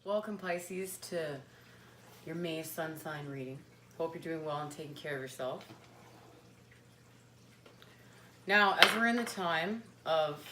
Welcome, Pisces, to your May sun sign reading. Hope you're doing well and taking care of yourself. Now, as we're in the time of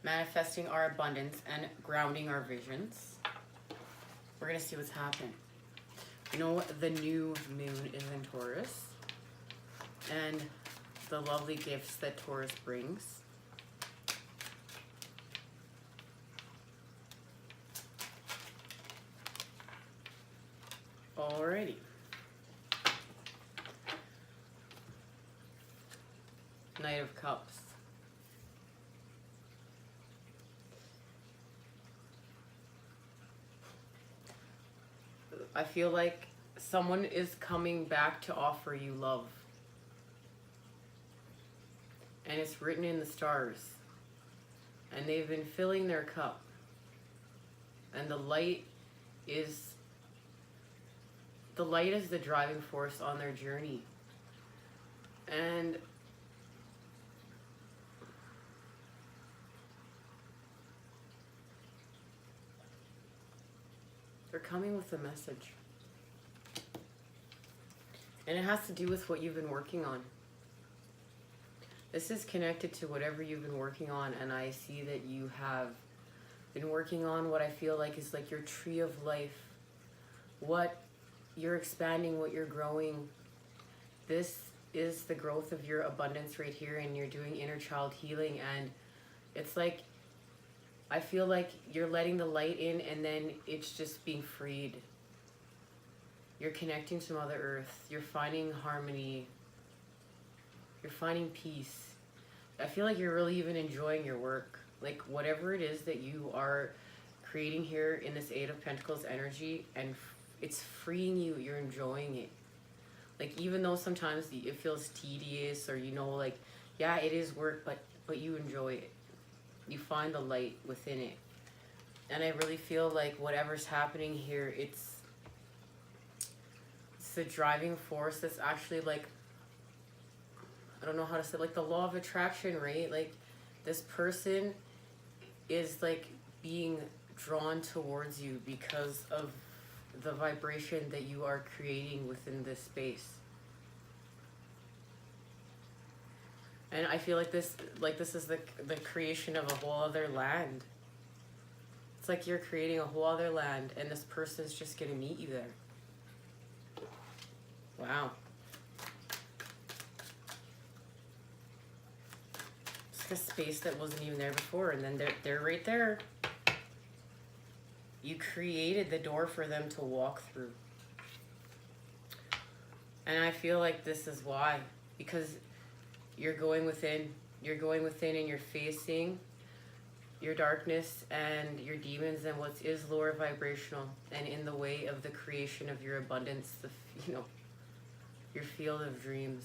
manifesting our abundance and grounding our visions, we're going to see what's happening. You know, the new moon is in Taurus, and the lovely gifts that Taurus brings. Alrighty. Knight of Cups. I feel like someone is coming back to offer you love. And it's written in the stars. And they've been filling their cup. And the light is the driving force on their journey. And they're coming with a message. And it has to do with what you've been working on. This is connected to whatever you've been working on, and I see that you have been working on what I feel like is like your tree of life. What you're expanding, what you're growing. This is the growth of your abundance right here, and you're doing inner child healing, and it's like I feel like you're letting the light in, and then it's just being freed. You're connecting to Mother Earth. You're finding harmony. You're finding peace. I feel like you're really even enjoying your work. Like whatever it is that you are creating here in this Eight of Pentacles energy, and it's freeing you, you're enjoying it. Like even though sometimes it feels tedious, or you know, like, yeah, it is work, but you enjoy it. You find the light within it. And I really feel like whatever's happening here, it's the driving force that's actually like, I don't know how to say, like the law of attraction, right? Like this person is like being drawn towards you because of the vibration that you are creating within this space. And I feel like this is the creation of a whole other land. It's like you're creating a whole other land, and this person's just gonna meet you there. Wow. It's like a space that wasn't even there before, and then they're right there. You created the door for them to walk through. And I feel like this is why. Because you're going within. You're going within, and you're facing your darkness and your demons and what is lower vibrational and in the way of the creation of your abundance, your field of dreams.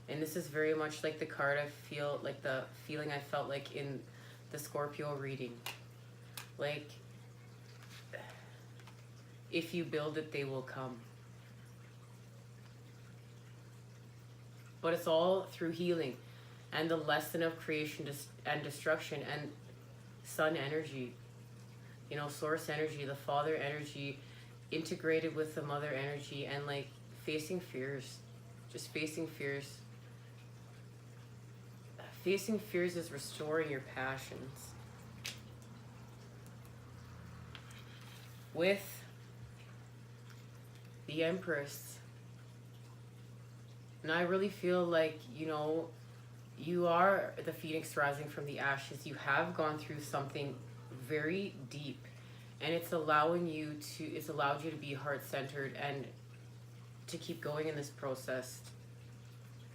And this is very much like the card I feel, like the feeling I felt like in the Scorpio reading. Like, if you build it, they will come. But it's all through healing and the lesson of creation and destruction and sun energy, you know, source energy, the father energy integrated with the mother energy, and like facing fears, just facing fears. Facing fears is restoring your passions. With the Empress. And I really feel like, you know, you are the phoenix rising from the ashes. You have gone through something very deep, and it's allowed you to be heart-centered and to keep going in this process.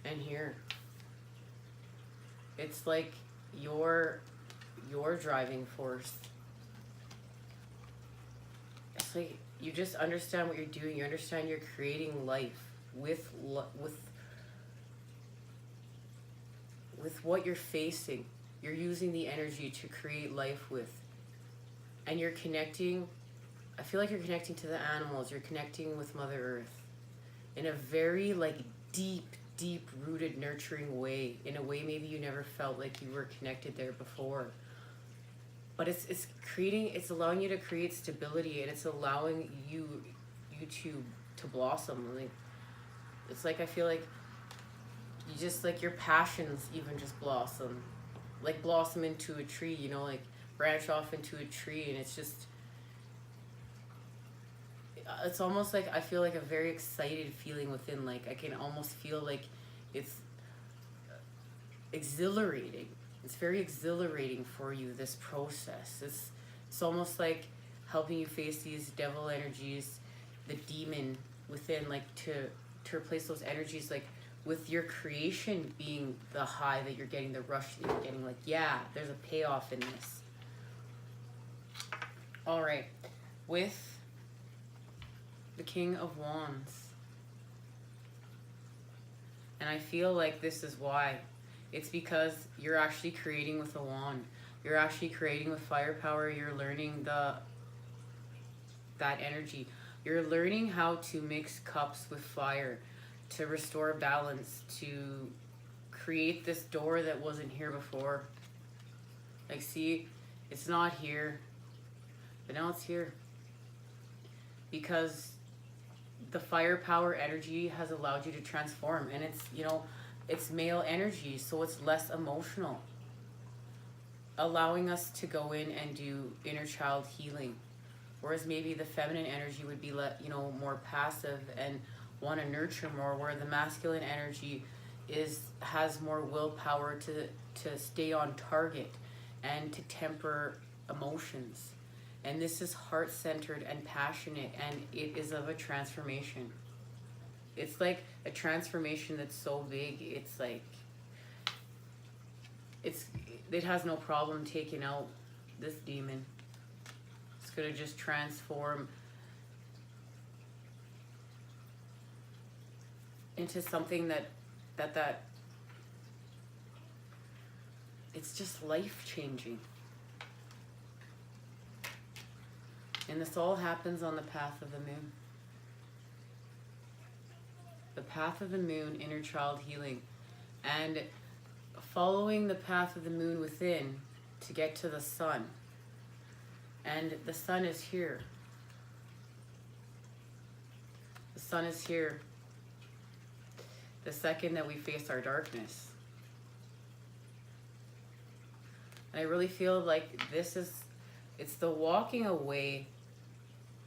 And here, it's like your driving force. It's like you just understand what you're doing. You understand you're creating life with what you're facing. You're using the energy to create life with. And you're connecting, I feel like you're connecting to the animals. You're connecting with Mother Earth in a very like deep rooted, nurturing way. In a way maybe you never felt like you were connected there before. but it's allowing you to create stability, and it's allowing you to blossom. Like, it's like, I feel like you just, like, your passions even just blossom, like blossom into a tree, you know, like branch off into a tree. And it's almost like I feel like a very excited feeling within. Like, I can almost feel like it's exhilarating. It's very exhilarating for you, this process. It's almost like helping you face these devil energies, the demon within, like, to replace those energies, like, with your creation being the high that you're getting, the rush that you're getting. Like, yeah, there's a payoff in this. All right, with the King of Wands, and I feel like this is why. It's because you're actually creating with a wand. You're actually creating with firepower. You're learning that energy. You're learning how to mix cups with fire, to restore balance, to create this door that wasn't here before. Like, see, it's not here, but now it's here. Because the firepower energy has allowed you to transform, and it's, you know, it's male energy, so it's less emotional, allowing us to go in and do inner child healing. Whereas maybe the feminine energy would be, you know, more passive and want to nurture more, where the masculine energy has more willpower to stay on target and to temper emotions. And this is heart-centered and passionate, and it is of a transformation. It's like a transformation that's so big, it's like, it has no problem taking out this demon. It's gonna just transform into something that it's just life-changing. And this all happens on the path of the moon. The path of the moon, inner child healing. And following the path of the moon within to get to the sun. And the sun is here. The sun is here the second that we face our darkness. And I really feel like it's the walking away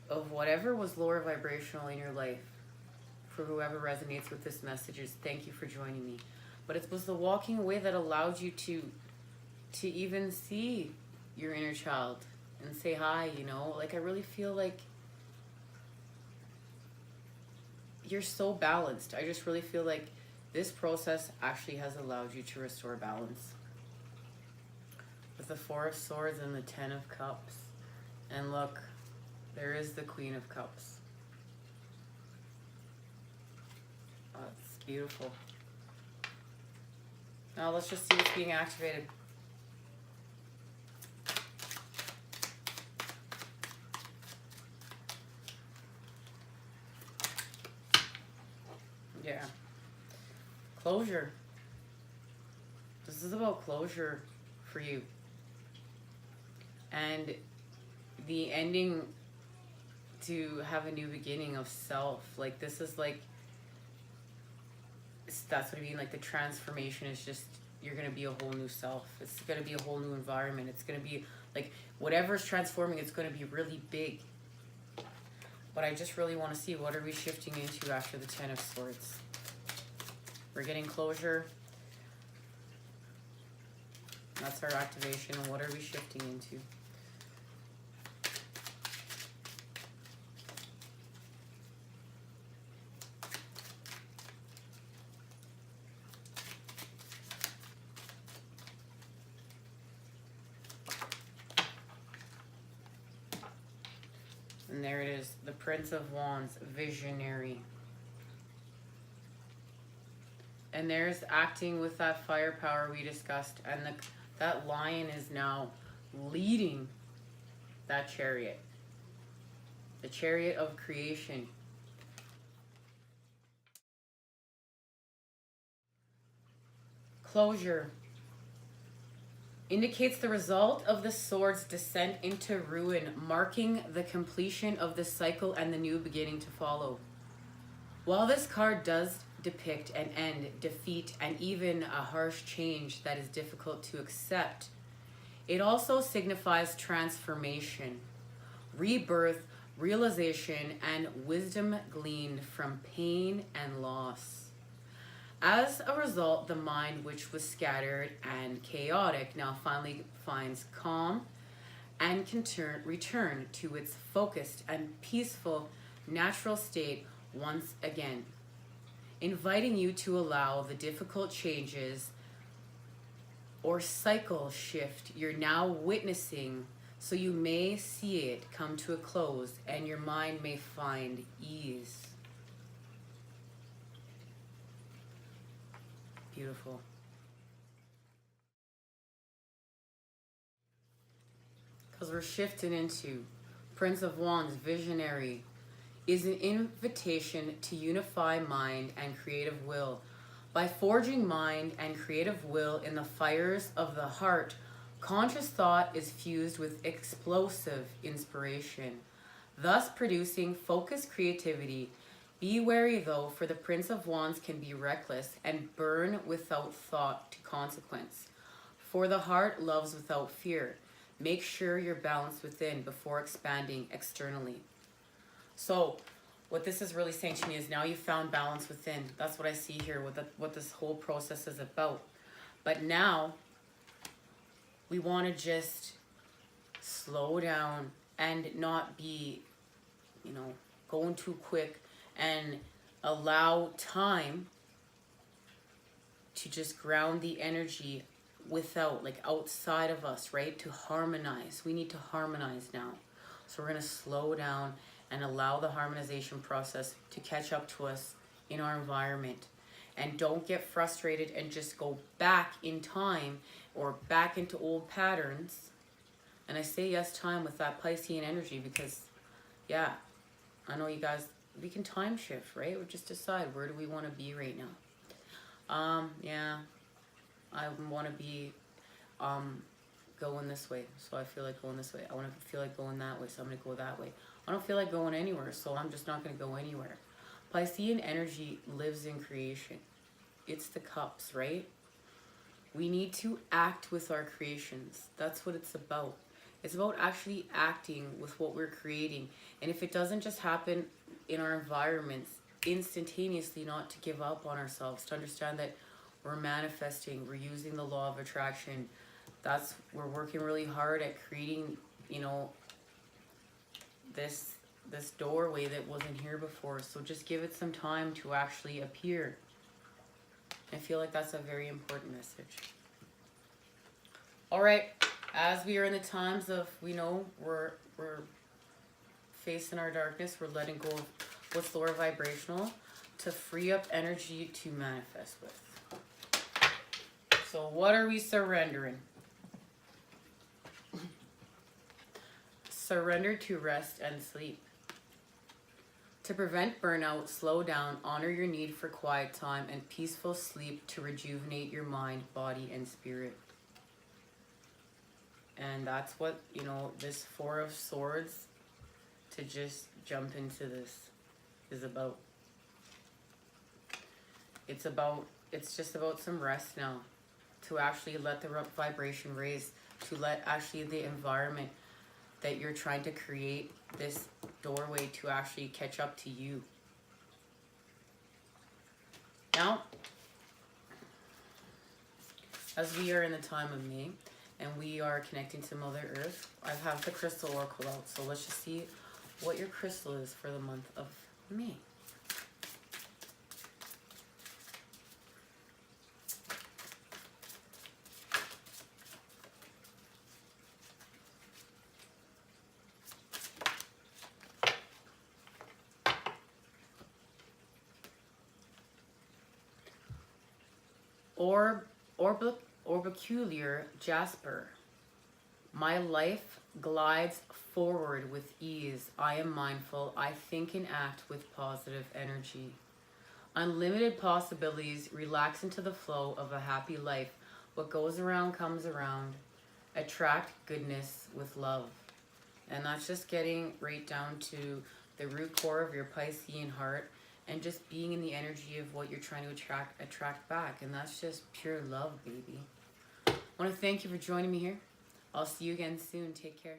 of whatever was lower vibrational in your life. For whoever resonates with this message, thank you for joining me. But it was the walking away that allowed you to even see your inner child and say hi, you know? Like, I really feel like you're so balanced. I just really feel like this process actually has allowed you to restore balance. With the Four of Swords and the Ten of Cups. And look, there is the Queen of Cups. Oh, it's beautiful. Now let's just see what's being activated. Yeah. Closure. This is about closure for you. And the ending to have a new beginning of self. Like, this is like, that's what I mean. Like, the transformation is just, you're going to be a whole new self. It's going to be a whole new environment. It's going to be like, whatever's transforming, it's going to be really big. But I just really want to see, what are we shifting into after the Ten of Swords? We're getting closure. That's our activation. And what are we shifting into? And there it is, the Prince of Wands, visionary. And there's acting with that firepower we discussed, and that lion is now leading that chariot. The chariot of creation. Closure. indicates the result of the sword's descent into ruin, marking the completion of the cycle and the new beginning to follow. While this card does depict an end, defeat, and even a harsh change that is difficult to accept, it also signifies transformation, rebirth, realization, and wisdom gleaned from pain and loss. As a result, the mind, which was scattered and chaotic, now finally finds calm and can return to its focused and peaceful natural state once again, inviting you to allow the difficult changes or cycle shift you're now witnessing so you may see it come to a close and your mind may find ease. Beautiful. Because we're shifting into Prince of Wands, visionary, is an invitation to unify mind and creative will. By forging mind and creative will in the fires of the heart, conscious thought is fused with explosive inspiration, thus producing focused creativity. Be wary though, for the Prince of Wands can be reckless and burn without thought to consequence. For the heart loves without fear. Make sure you're balanced within before expanding externally. So what this is really saying to me is now you've found balance within. That's what I see here, what this whole process is about. But now we want to just slow down and not be, going too quick, and allow time to just ground the energy without, outside of us, right? To harmonize. We need to harmonize now. So we're going to slow down and allow the harmonization process to catch up to us in our environment. And don't get frustrated and just go back in time or back into old patterns. And I say yes time with that Piscean energy because, yeah, I know you guys, we can time shift, right? Or just decide, where do we want to be right now? Yeah, I want to be going this way, so I feel like going this way. I want to feel like going that way, so I'm going to go that way. I don't feel like going anywhere, so I'm just not going to go anywhere. Piscean energy lives in creation. It's the cups, right? We need to act with our creations. That's what it's about. It's about actually acting with what we're creating. And if it doesn't just happen in our environments instantaneously, not to give up on ourselves, to understand that we're manifesting, we're using the law of attraction. We're working really hard at creating, this doorway that wasn't here before. So just give it some time to actually appear. I feel like that's a very important message. All right, as we are in the times of, we're facing our darkness, we're letting go of what's lower vibrational to free up energy to manifest with. So what are we surrendering? Surrender to rest and sleep. To prevent burnout, slow down, honor your need for quiet time and peaceful sleep to rejuvenate your mind, body, and spirit. And that's what, this Four of Swords, to just jump into this, is about. It's just about some rest now. To actually let the vibration raise. To let actually the environment that you're trying to create, this doorway, to actually catch up to you. Now, as we are in the time of May, and we are connecting to Mother Earth, I have the crystal oracle out. So let's just see what your crystal is for the month of May. Orbicular jasper. My life glides forward with ease. I am mindful. I think and act with positive energy. Unlimited possibilities. Relax into the flow of a happy life. What goes around comes around. attract goodness with love. And that's just getting right down to the root core of your Piscean heart and just being in the energy of what you're trying to attract back. And that's just pure love, baby. I want to thank you for joining me here. I'll see you again soon. Take care.